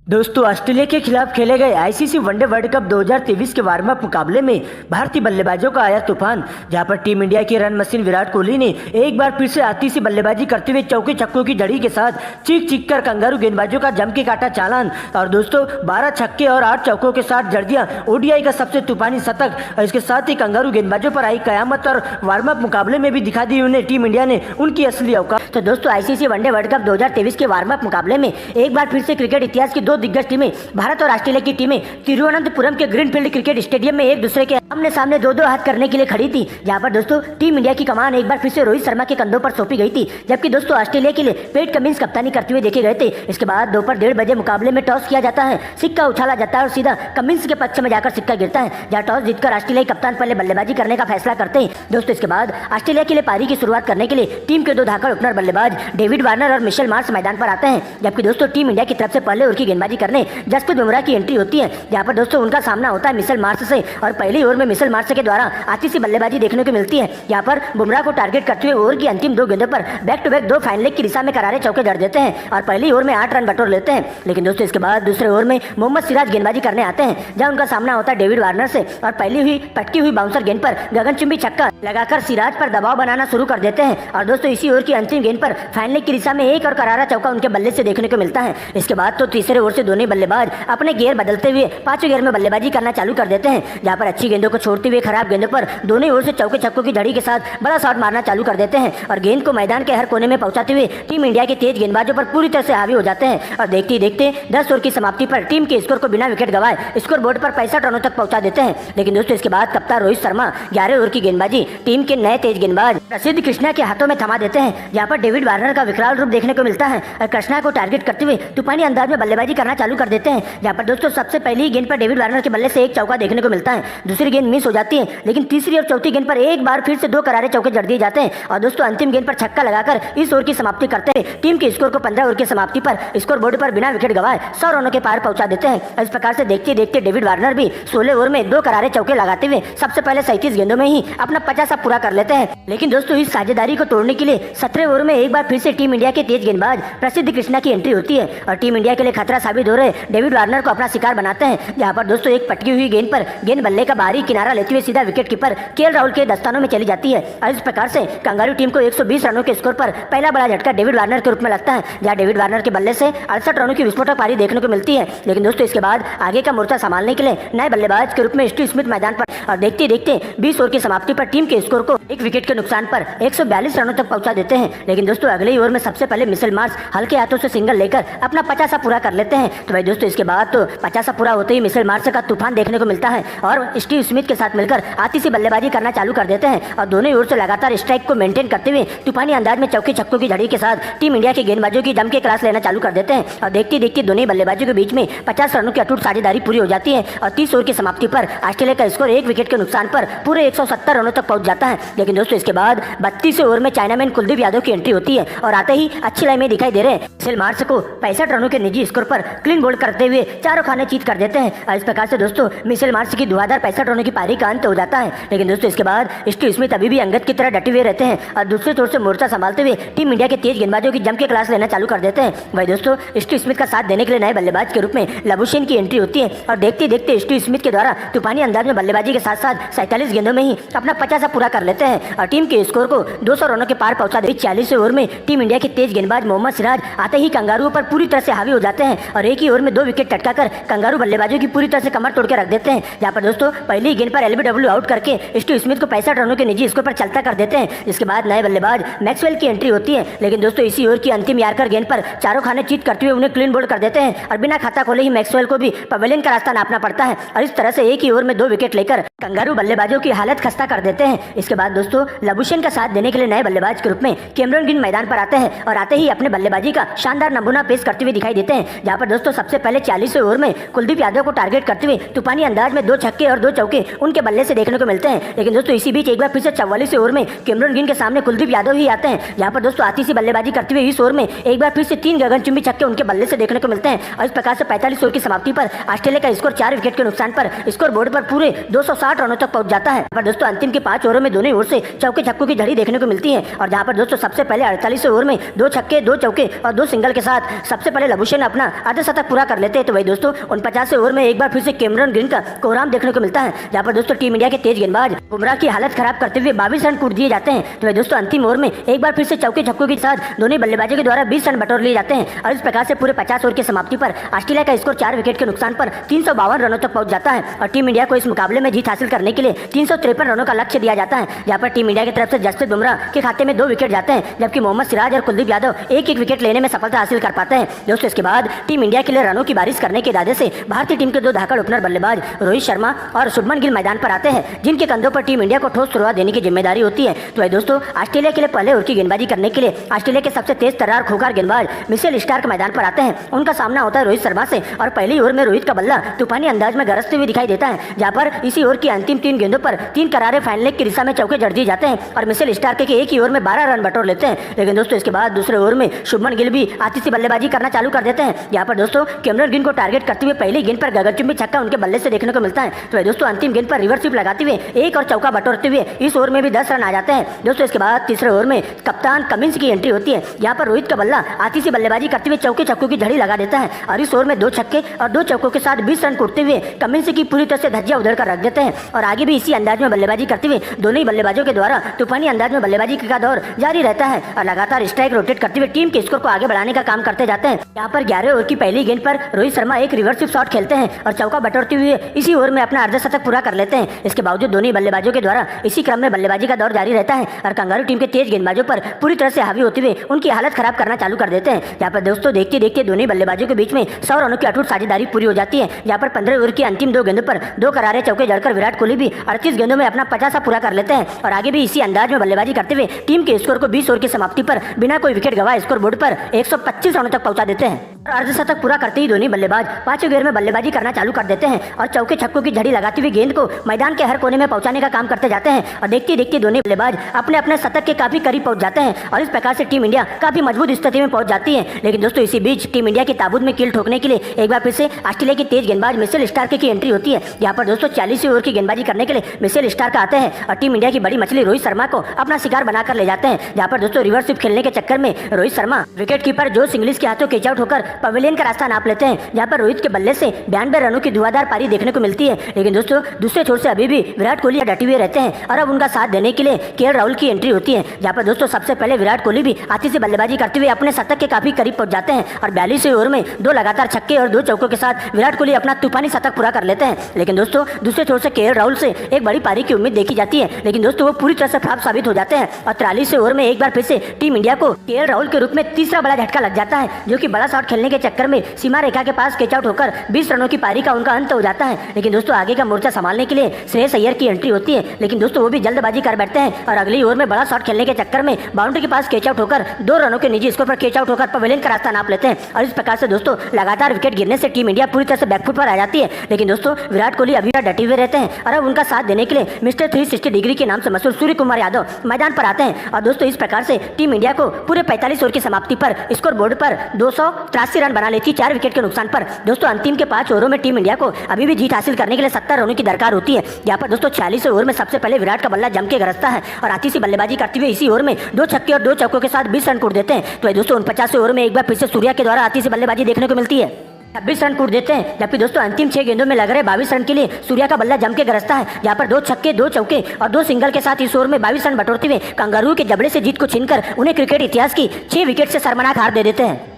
दोस्तों, ऑस्ट्रेलिया के खिलाफ खेले गए आईसीसी वनडे वर्ल्ड कप 2023 के वार्म अप मुकाबले में भारतीय बल्लेबाजों का आया तूफान, जहां पर टीम इंडिया के रन मशीन विराट कोहली ने एक बार फिर से आती सी बल्लेबाजी करते हुए चौके छक्कों की झड़ी के साथ चीख चीख कर कंगारू गेंदबाजों का जम के काटा चालान। और दोस्तों, 12 छक्के और 8 चौकों के साथ जड़ दिया ओडीआई का सबसे तूफानी शतक। और इसके साथ ही कंगारू गेंदबाजों पर आई कयामत और वार्म अप मुकाबले में भी दिखा दी उन्हें टीम इंडिया ने उनकी असली औकात। तो दोस्तों, आईसीसी वनडे वर्ल्ड कप 2023 के वार्म अप मुकाबले में एक बार फिर से क्रिकेट इतिहास की दो दिग्गज टीमें भारत और ऑस्ट्रेलिया की टीमें तिरुवनंतपुरम के ग्रीनफील्ड क्रिकेट स्टेडियम में एक दूसरे के आमने सामने दो हाथ करने के लिए खड़ी थी। जहां पर दोस्तों टीम इंडिया की कमान एक बार फिर से रोहित शर्मा के कंधों पर सौंपी गई थी, जबकि दोस्तों ऑस्ट्रेलिया के लिए पैट कमिंस कप्तानी करते हुए देखे गए थे। इसके बाद दोपहर 1:30 बजे मुकाबले में टॉस किया जाता है, सिक्का उछाला जाता है और सीधा कमिंस के पक्ष में जाकर सिक्का गिरता है, जहां टॉस जीतकर ऑस्ट्रेलियाई कप्तान पहले बल्लेबाजी करने का फैसला करते हैं। दोस्तों, इसके बाद ऑस्ट्रेलिया के लिए पारी की शुरुआत करने के लिए टीम के दो धाकड़ ओपनर बल्लेबाज डेविड वार्नर और मिशेल मार्श मैदान पर आते हैं, जबकि दोस्तों टीम इंडिया की तरफ से पहले ओवर की गेंदबाजी करने जसप्रीत बुमराह की एंट्री होती है। जहां पर दोस्तों उनका सामना होता है मिशेल मार्श से, और पहली ओवर में मिशेल मार्श के द्वारा आती सी बल्लेबाजी देखने को मिलती है। यहाँ पर बुमराह को टारगेट करते हुए ओवर की अंतिम दो गेंदों पर बैक टू बैक दो फाइन लेग की दिशा में करारे चौके जड़ देते हैं और पहली ओवर में 8 रन बटोर लेते हैं। लेकिन दोस्तों, इसके बाद दूसरे ओवर में मोहम्मद सिराज गेंदबाजी करने आते हैं, जहां उनका सामना होता है डेविड वार्नर से, और पहली पटकी हुई बाउंसर गेंद पर गगनचुंबी छक्का लगाकर सिराज पर दबाव बनाना शुरू कर देते हैं। और दोस्तों, इसी ओवर की अंतिम गेंद पर फाइन लेग की दिशा में एक और करारा चौका उनके बल्ले से देखने को मिलता है। इसके बाद तो तीसरे ओवर से दोनों बल्लेबाज अपने गियर बदलते हुए पांचवें गियर में बल्लेबाजी करना चालू कर देते हैं, जहां पर अच्छी गेंदों को छोड़ते हुए खराब गेंदों पर दोनों ओर से चौके छक्कों की झड़ी के साथ बड़ा शॉट मारना चालू कर देते हैं और गेंद को मैदान के हर कोने में पहुंचाते हुए टीम इंडिया के तेज गेंदबाजों पर पूरी तरह से हावी हो जाते हैं। और देखते ही देखते 10 ओवर की समाप्ति पर टीम के स्कोर को बिना विकेट गंवाए स्कोर बोर्ड पर 65 रनों तक पहुंचा देते हैं। लेकिन दोस्तों, इसके बाद कप्तान रोहित शर्मा 11 ओवर की गेंदबाजी टीम के नए तेज गेंदबाज प्रसिद्ध कृष्णा के हाथों में थमा देते हैं, जहां पर डेविड वार्नर का विकराल रूप देखने को मिलता है और कृष्णा को टारगेट करते हुए तूफानी अंदाज में बल्लेबाजी करना चालू कर देते हैं। जहां पर दोस्तों सबसे पहली गेंद पर डेविड वार्नर के बल्ले से एक चौका देखने को मिलता है, दूसरी गेंद मिस हो जाती है, लेकिन तीसरी और चौथी गेंद पर एक बार फिर से दो करारे चौके जड़ दिए जाते हैं। और दोस्तों, अंतिम गेंद पर छक्का लगाकर इस ओवर की समाप्ति करते हैं टीम के स्कोर को 15 ओवर की समाप्ति पर स्कोर बोर्ड पर बिना विकेट गंवाए 100 रनों के पार पहुंचा देते हैं। इस प्रकार से देखते देखते डेविड वार्नर भी 16 ओवर में दो करारे चौके लगाते हुए सबसे पहले 37 गेंदों में ही अपना 50 पूरा कर लेते हैं। लेकिन दोस्तों, इस साझेदारी को तोड़ने के लिए 17 ओवर में एक बार फिर से टीम इंडिया के तेज गेंदबाज प्रसिद्ध कृष्णा की एंट्री होती है और टीम इंडिया के लिए खतरा साबित हो रहे डेविड वार्नर को अपना शिकार बनाते हैं। जहां पर दोस्तों एक पटकी हुई गेंद पर गेंद बल्ले का बाहरी किनारा लेते हुए सीधा विकेट कीपर केएल राहुल के दस्तानों में चली जाती है। और इस प्रकार से कंगारू टीम को 120 रनों के स्कोर पर पहला बड़ा झटका डेविड वार्नर के रूप में लगता है, जहां डेविड वार्नर के बल्ले से 68 रनों की विस्फोटक पारी देखने को मिलती है। लेकिन दोस्तों, इसके बाद आगे का मोर्चा संभालने के लिए नए बल्लेबाज के रूप में स्टीव स्मिथ मैदान पर, और देखते देखते 20 ओवर की समाप्ति पर टीम के स्कोर को एक विकेट के नुकसान पर 142 रनों तक पहुंचा देते हैं। लेकिन दोस्तों, अगले ही ओवर में सबसे पहले मिशेल मार्श हल्के हाथों से सिंगल लेकर अपना 50 पूरा कर लेते हैं। तो भाई दोस्तों, इसके बाद तो 50 पूरा होते ही मिशेल मार्श का तूफान देखने को मिलता है और स्टीव स्मिथ के साथ मिलकर आती सी बल्लेबाजी करना चालू कर देते हैं और दोनों ओर से लगातार स्ट्राइक को मेंटेन करते हुए तूफानी अंदाज में चौके छक्कों की झड़ी के साथ टीम इंडिया के गेंदबाजों की जम के क्लास लेना चालू कर देते हैं। और देखते देखते दोनों बल्लेबाजों के बीच में 50 रनों की अटूट साझेदारी पूरी हो जाती है और 30 ओवर की समाप्ति पर ऑस्ट्रेलिया का स्कोर एक विकेट के नुकसान पर पूरे 170 रनों तक पहुंच जाता है। लेकिन दोस्तों, इसके बाद 32 ओवर में चाइनामैन कुलदीप यादव की एंट्री होती है और आते ही अच्छी लाइन में दिखाई दे रहे हैं मिशेल मार्श को 65 रनों के निजी स्कोर पर क्लीन बोल्ड करते हुए चारों खाने चीत कर देते हैं। और इस प्रकार से दोस्तों मिशेल मार्श की धुआंधार 65 रनों की पारी का अंत हो जाता है। लेकिन दोस्तों, इसके बाद स्टीव स्मिथ अभी भी अंगद की तरह डटे हुए रहते हैं और दूसरे तौर से मोर्चा संभालते हुए टीम इंडिया के तेज गेंदबाजों की जम के क्लास लेना चालू कर देते हैं। वही दोस्तों, स्टीव स्मिथ का साथ देने के लिए नए बल्लेबाज के रूप में लबुशेन की एंट्री होती है और देखते देखते स्टीव स्मिथ के द्वारा तूफानी अंदाज में बल्लेबाजी के साथ साथ 47 गेंदों में ही अपना 50 पूरा कर लेते हैं और टीम के स्कोर को 200 रनों के पार पहुंचा देते। 40 ओवर में टीम इंडिया के तेज गेंदबाज मोहम्मद सिराज आते ही कंगारुओं पर पूरी तरह से हावी हो जाते हैं और एक ही ओवर में 2 विकेट टटकाकर कंगारू बल्लेबाजों की पूरी तरह से कमर तोड़ के रख देते हैं। जहां पर दोस्तों पहली गेंद पर एलबीडब्ल्यू आउट करके स्टीव स्मिथ को 65 रनों के निजी स्कोर पर चलता कर देते हैं। इसके बाद नए बल्लेबाज मैक्सवेल की एंट्री होती है। लेकिन दोस्तों, इसी ओवर की अंतिम यार्कर गेंद पर चारों खाने चीत करते हुए उन्हें क्लीन बोल्ड कर देते हैं और बिना खाता खोले ही मैक्सवेल को भी पवेलियन का रास्ता नापना पड़ता है और इस तरह से एक ही ओवर में 2 विकेट लेकर कंगारू बल्लेबाजों की हालत खस्ता कर देते हैं। इसके बाद दोस्तों लबुशेन का साथ देने के लिए नए बल्लेबाज के रूप में कैमरन ग्रीन मैदान पर आते हैं और आते ही अपने बल्लेबाजी का शानदार नमूना पेश करते हुए दिखाई देते हैं। जहां पर दोस्तों सबसे पहले 40वें ओवर में कुलदीप यादव को टारगेट करते हुए तूफानी अंदाज में 2 छक्के और 2 चौके उनके बल्ले से देखने को मिलते हैं। लेकिन दोस्तों इसी बीच एक बार फिर से 44वें ओवर में कैमरन ग्रीन के सामने कुलदीप यादव ही आते हैं, जहां पर दोस्तों आती सी बल्लेबाजी करते हुए इस ओवर में एक बार फिर से 3 गगनचुंबी छक्के उनके बल्ले से देखने को मिलते हैं। और इस प्रकार से 45 ओवर की समाप्ति पर ऑस्ट्रेलिया का स्कोर 4 विकेट के नुकसान पर स्कोर बोर्ड पर पूरे 260 रनों तक पहुंच जाता है। पर दोस्तों अंतिम के 5 ओवरों में दोनों ओर से चौके छक्कों की झड़ी देखने को मिलती है, और जहां पर दोस्तों सबसे पहले 48वें ओवर में 2 छक्के 2 चौके और 2 सिंगल के साथ सबसे पहले लबुशेन अपना अर्धशतक पूरा कर लेते हैं। तो वही दोस्तों 49वें ओवर में एक बार फिर से कैमरन ग्रीन का कोहराम देखने को मिलता है, जहां पर दोस्तों टीम इंडिया के तेज गेंदबाज बुमराह की हालत खराब करते हुए 22 रन कूट दिए जाते हैं। तो वही दोस्तों अंतिम ओवर में एक बार फिर से चौके छक्कों के साथ दोनों बल्लेबाजों के द्वारा 20 रन बटोर लिए जाते हैं, और इस प्रकार से पूरे 50 ओवर की समाप्ति पर ऑस्ट्रेलिया का स्कोर 4 विकेट के नुकसान पर 352 रनों तक पहुंच जाता है। और टीम इंडिया को इस मुकाबले में जीत हासिल करने के लिए 353 रनों का लक्ष्य दिया जाता है, जहां पर टीम इंडिया की तरफ से जसप्रीत बुमराह के खाते में 2 विकेट जाते हैं, जबकि मोहम्मद सिराज और कुलदीप यादव एक एक विकेट लेने में सफलता हासिल कर पाते हैं। दोस्तों इसके बाद टीम इंडिया के लिए रनों की बारिश करने के इरादे से भारतीय टीम के 2 धाकड़ ओपनर बल्लेबाज रोहित शर्मा और शुभमन गिल मैदान पर आते हैं, जिनके कंधों पर टीम इंडिया को ठोस शुरुआत देने की जिम्मेदारी होती है। तो वही दोस्तों ऑस्ट्रेलिया के लिए पहले ओवर की गेंदबाजी करने के लिए ऑस्ट्रेलिया के सबसे तेज तर्रार खोखर गेंदबाज मिचेल स्टार्क मैदान पर आते हैं। उनका सामना होता है रोहित शर्मा से, और पहली ओवर में रोहित का बल्ला तूफानी अंदाज में गरजते हुए दिखाई देता है, जहां पर इसी ओवर की अंतिम 3 गेंदों पर 3 करारे फाइनल लेग की दिशा में चौके जड़ दिए जाते हैं, और मिचेल स्टार्क के एक ही ओवर में 12 रन बटोर लेते हैं। लेकिन दोस्तों इसके बाद दूसरे ओवर में शुभमन गिल भी आती सी बल्लेबाजी करना चालू कर देते हैं, जहां पर दोस्तों कैमरन ग्रीन को टारगेट करते हुए पहली गेंद पर गगनचुंबी छक्का उनके बल्ले से देखने को मिलता है। तो दोस्तों अंतिम गेंद पर रिवर्स स्वीप लगाते हुए एक और चौका बटोरते हुए इस ओवर में भी 10 रन आ जाते हैं। दोस्तों इसके बाद तीसरे ओवर में कप्तान कमिंस की एंट्री होती है, जहां पर रोहित का बल्ला आती सी बल्लेबाजी करते हुए चौके छक्कों की झड़ी लगा देता है, और इस ओवर में 2 छक्के और 2 चौकों के साथ 20 रन कूटते हुए कमिंस की पूरी तरह से धज्जियां उधर कर रख देते हैं। और आगे भी इसी अंदाज में बल्लेबाजी करते हुए दोनों ही बल्लेबाजों के द्वारा तूफानी अंदाज में बल्लेबाजी का दौर जारी रहता है, और लगातार स्ट्राइक रोटेट करते हुए टीम के स्कोर को आगे बढ़ाने का काम करते जाते हैं। यहाँ पर 11वें ओवर की पहली गेंद पर रोहित शर्मा एक रिवर्स स्वीप शॉट खेलते हैं और चौका बटोरते हुए इसी ओवर में अपना अर्धशतक पूरा कर लेते हैं। इसके बावजूद दोनों बल्लेबाजों के द्वारा इसी क्रम में बल्लेबाजी का दौर जारी रहता है, और कंगारू टीम के तेज गेंदबाजों पर पूरी तरह से हावी होते हुए उनकी हालत खराब करना चालू कर देते हैं। यहाँ पर दोस्तों देखते देखते दोनों बल्लेबाजों के बीच में 100 रनों की अटूट साझेदारी पूरी हो जाती है, जहाँ पर 15 ओवर की अंतिम 2 गेंदों पर 2 करारे चौके जड़कर विराट कोहली भी 38 गेंदों में अपना 50 पूरा कर लेते हैं, और आगे भी इसी अंदाज में बल्लेबाजी करते हुए टीम के स्कोर को 20 ओवर की समाप्ति पर बिना कोई विकेट गंवाए स्कोर बोर्ड पर 125 रनों तक पहुंचा देते हैं। और अर्धशतक पूरा करते ही दोनों बल्लेबाज 5वें गेंद में बल्लेबाजी करना चालू कर देते हैं, और चौके छक्कों की झड़ी लगाती हुई गेंद को मैदान के हर कोने में पहुंचाने का काम करते जाते हैं, और देखते देखते दोनों बल्लेबाज अपने अपने शतक के काफी करीब पहुंच जाते हैं, और इस प्रकार से टीम इंडिया काफी मजबूत स्थिति में पहुंच जाती है। लेकिन दोस्तों इसी बीच टीम इंडिया के ताबूत में कील ठोकने के लिए एक बार फिर से ऑस्ट्रेलिया की तेज गेंदबाज मिचेल स्टार्क की एंट्री होती है, यहाँ पर दोस्तों 40वें ओवर की गेंदबाजी करने के लिए मिचेल स्टार्क आते हैं, और टीम इंडिया की बड़ी मछली रोहित शर्मा को अपना शिकार बनाकर ले जाते हैं, जहाँ पर दोस्तों रिवर्स स्वीप खेलने के चक्कर में रोहित शर्मा विकेट कीपर जोश इंग्लिश के हाथों कैच आउट होकर पवेलियन का रास्ता नाप लेते हैं, जहाँ पर रोहित के बल्ले से 92 रनों की धुआंधार पारी देखने को मिलती है। लेकिन दोस्तों दूसरे छोर से अभी भी विराट कोहली डटे हुए रहते हैं, और अब उनका साथ देने के लिए केएल राहुल की एंट्री होती है, जहाँ पर दोस्तों सबसे पहले विराट कोहली भी आती से बल्लेबाजी करते हुए अपने शतक के काफी करीब पहुंच जाते हैं, और 42वें ओवर में 2 लगातार छक्के और 2 चौकों के साथ विराट कोहली अपना तूफानी शतक पूरा कर लेते हैं। लेकिन दोस्तों दूसरे छोर से केएल राहुल से एक बड़ी पारी की उम्मीद देखी जाती है, लेकिन दोस्तों वो पूरी तरह से फ्लॉप साबित हो जाते हैं, और 43वें ओवर में एक बार फिर से टीम इंडिया को केएल राहुल के रूप में तीसरा बड़ा झटका लग जाता है, जो कि बड़ा शॉट खेलने के चक्कर में सीमा रेखा के पास कैच आउट होकर 20 रनों की पारी का उनका अंत हो जाता है। लेकिन दोस्तों आगे का मोर्चा संभालने के लिए श्रेयस अय्यर की एंट्री होती है, लेकिन दोस्तों वो भी जल्दबाजी कर बैठते हैं, और अगली ओवर में बड़ा शॉट खेलने के चक्कर में बाउंड्री के पास कैच आउट होकर 2 रनों के निजी स्कोर पर कैच आउट होकर पवेलियन का रास्ता नाप लेते हैं, और इस प्रकार से दोस्तों लगातार विकेट गिरने से टीम इंडिया पूरी तरह से बैकफुट पर आ जाती है। लेकिन दोस्तों विराट कोहली अभी डटे हुए रहते हैं, और अब उनका साथ देने के लिए मिस्टर 360 डिग्री के नाम से मशहूर सूर्य कुमार यादव मैदान पर आते हैं, और दोस्तों इस प्रकार से टीम इंडिया को पूरे 45 ओवर की समाप्ति पर स्कोर बोर्ड पर 283 रन बना लेती है 4 विकेट के नुकसान पर। दोस्तों अंतिम के 5 ओवरों में टीम इंडिया को अभी भी जीत हासिल करने के लिए 70 रनों की दरकार होती है, यहाँ पर दोस्तों 46वें ओवर में सबसे पहले विराट का बल्ला जम के गरजता है, और आती सी बल्लेबाजी करते हुए इसी ओवर में 2 छक्के और 2 चौकों के साथ 20 रन कूट देते हैं। तो दोस्तों 49वें ओवर में एक बार फिर से सूर्या के द्वारा आती सी बल्लेबाजी देखने को मिलती है, 26 रन कूट देते हैं, जबकि दोस्तों अंतिम 6 गेंदों में लग रहे 22 रन के लिए सूर्या का बल्ला जम के गरजता है, जहाँ पर 2 छक्के 2 चौके और 2 सिंगल के साथ इस ओवर में 22 रन बटोरते हुए कंगारू के जबड़े से जीत को छीनकर उन्हें क्रिकेट इतिहास की 6 विकेट से शर्मनाक हार दे देते हैं।